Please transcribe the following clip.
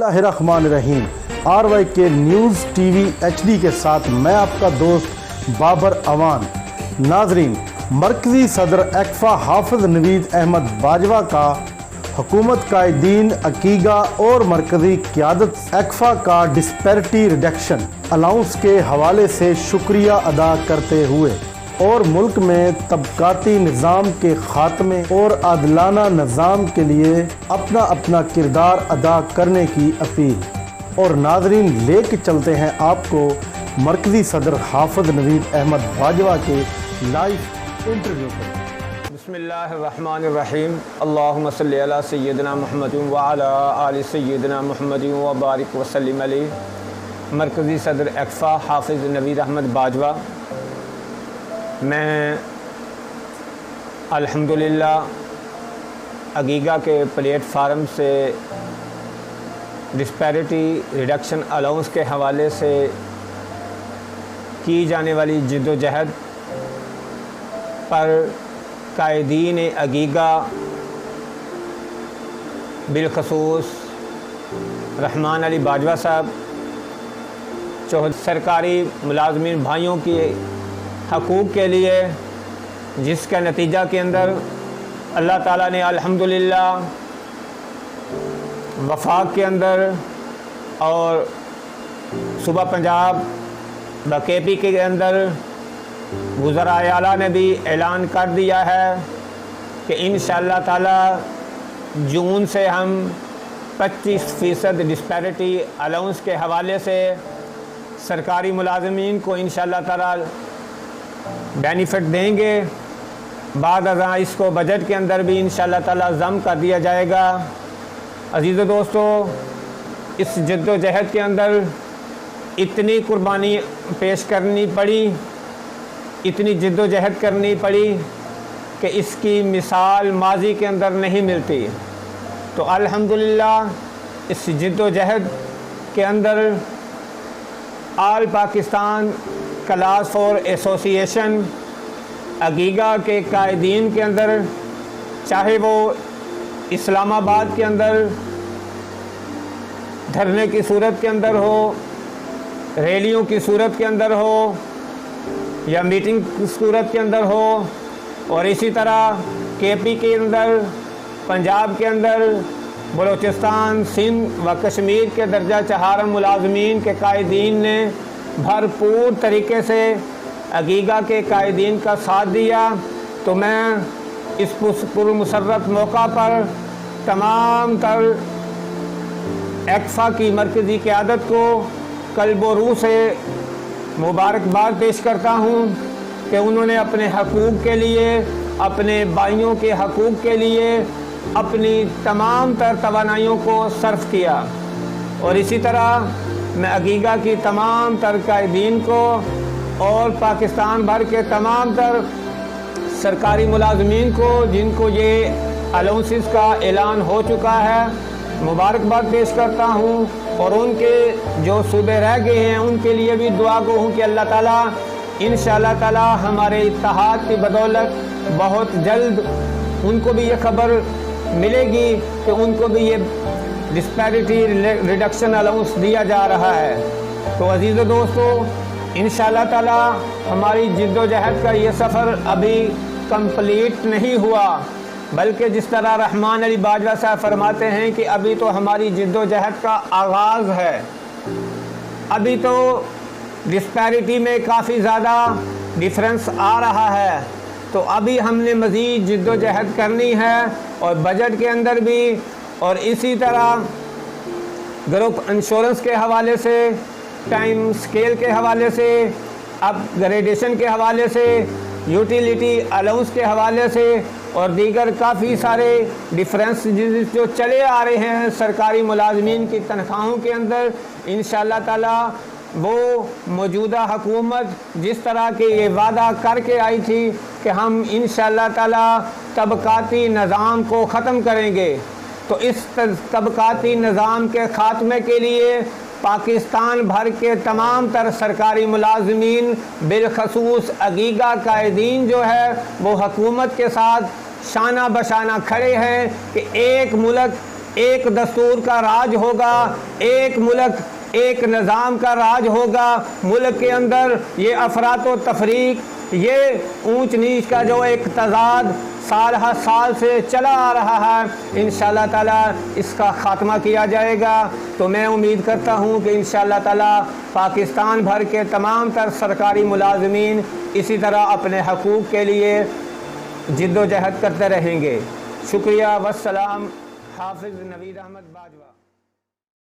बिस्मिल्लाह रहमान रहीम। RY के news TV HD के साथ मैं आपका दोस्त बाबर अवान। नाजरीन, मरकज़ी सदर एक्फा हाफिज़ नवीद अहमद बाजवा का हुकूमत कायदीन, अकीगा और मरकज़ी क़यादत एक्फा का डिस्पैरिटी रिडक्शन अलाउंस के हवाले से शुक्रिया अदा करते हुए और मुल्क में तबकाती निज़ाम के ख़ात्मे और आदलाना निज़ाम के लिए अपना अपना किरदार अदा करने की अपील। और नाजरीन, लेके चलते हैं आपको मरकज़ी सदर हाफिज़ नवीद अहमद बाजवा के लाइव इंटरव्यू पर। बिस्मिल्लाहिर्रहमानिर्रहीम। अल्लाहुम्मा सल्लि अला सय्यिदिना मुहम्मदिन व अला आलि सय्यिदिना मुहम्मदिन व बारिक व सल्लिम अलैहि। मरकज़ी सदर एक्फा हाफिज़ नवीद अहमद बाजवा। मैं अल्हम्दुलिल्लाह अकीगा के प्लेटफार्म से डिस्पैरिटी रिडक्शन अलाउंस के हवाले से की जाने वाली जद्दोजहद पर कायदीन अकीगा बिलखसूस रहमान अली बाजवा साहब, सरकारी मुलाजमीन भाइयों की हकूक़ के लिए, जिसका नतीजा के अंदर अल्लाह ताला ने अल्हम्दुलिल्लाह वफाक के अंदर और सूबा पंजाब KP के अंदर वज़राए आला ने भी ऐलान कर दिया है कि इंशाअल्लाह ताला जून से हम 25% डिस्पैरिटी अलाउंस के हवाले से सरकारी मुलाजमीन को इंशाअल्लाह ताला बेनिफिट देंगे। बाद अज़ां इसको बजट के अंदर भी इंशाअल्लाह ताला ज़म कर दिया जाएगा। अज़ीज़ दोस्तों, इस जद्दोजहद के अंदर इतनी कुर्बानी पेश करनी पड़ी, इतनी जद्दोजहद करनी पड़ी कि इसकी मिसाल माजी के अंदर नहीं मिलती। तो अल्हम्दुलिल्लाह इस जद्दोजहद के अंदर आल पाकिस्तान क्लास 4 एसोसिएशन अकीगा के कायदीन के अंदर, चाहे वो इस्लामाबाद के अंदर धरने की सूरत के अंदर हो, रैलियों की सूरत के अंदर हो या मीटिंग की सूरत के अंदर हो, और इसी तरह KP के अंदर, पंजाब के अंदर, बलूचिस्तान, सिंध व कश्मीर के दर्जा चहारम मुलाजमीन के कायदीन ने भरपूर तरीके से अकीगा के कायदीन का साथ दिया। तो मैं इस पुरमसर्रत मौका पर तमाम तर एक्फा की मरकज़ी क़यादत को क़ल्ब व रूह से मुबारकबाद पेश करता हूँ कि उन्होंने अपने हकूक़ के लिए, अपने भाइयों के हकूक़ के लिए अपनी तमाम तर तवानाइयों को सर्फ किया। और इसी तरह मैं अकीगा की तमाम तर कायदीन को और पाकिस्तान भर के तमाम तर सरकारी मुलाजमीन को, जिनको ये अलाउंसेस का ऐलान हो चुका है, मुबारकबाद पेश करता हूँ। और उनके जो सूबे रह गए हैं उनके लिए भी दुआ गो हूँ कि अल्लाह ताला इंशाअल्लाह ताला हमारे इत्तेहाद की बदौलत बहुत जल्द उनको भी ये खबर मिलेगी कि उनको भी ये डिस्पैरिटी रिडक्शन अलाउंस दिया जा रहा है। तो अजीज़ दोस्तों, इंशाअल्लाह ताला हमारी जिद्दोजहद का ये सफ़र अभी कंप्लीट नहीं हुआ, बल्कि जिस तरह रहमान अली बाजवा साहब फरमाते हैं कि अभी तो हमारी जिद्दोजहद का आगाज़ है। अभी तो डिस्पैरिटी में काफ़ी ज़्यादा डिफरेंस आ रहा है। तो अभी हमने मज़ीद जिद्दोजहद करनी है, और बजट के अंदर भी, और इसी तरह ग्रुप इंश्योरेंस के हवाले से, टाइम स्केल के हवाले से, अपग्रेडेशन के हवाले से, यूटिलिटी अलाउंस के हवाले से, और दीगर काफ़ी सारे डिफरेंस जो चले आ रहे हैं सरकारी मुलाजमीन की तनख्वाहों के अंदर, इंशाअल्लाह ताला वो मौजूदा हुकूमत जिस तरह के ये वादा करके आई थी कि हम इंशाअल्लाह ताला तबकाती निज़ाम को ख़त्म करेंगे, तो इस तबकाती निज़ाम के ख़ात्मे के लिए पाकिस्तान भर के तमाम तर सरकारी मुलाजमीन बिलखसूस अकीगा कायदीन जो है वो हुकूमत के साथ शाना बशाना खड़े हैं कि एक मुल्क ایک دستور کا راج ہوگا، ایک ملک ایک نظام کا راج ہوگا۔ ملک کے اندر یہ افراط و تفریق، یہ اونچ نیچ کا جو ایک تضاد سال ہر سال سے چلا آ رہا ہے، انشاءاللہ تعالیٰ اس کا خاتمہ کیا جائے گا۔ تو میں امید کرتا ہوں کہ انشاءاللہ تعالیٰ پاکستان بھر کے تمام تر سرکاری ملازمین اسی طرح اپنے حقوق کے لیے جد و جہد کرتے رہیں گے۔ شکریہ، والسلام۔ حافظ نوید احمد باجوہ۔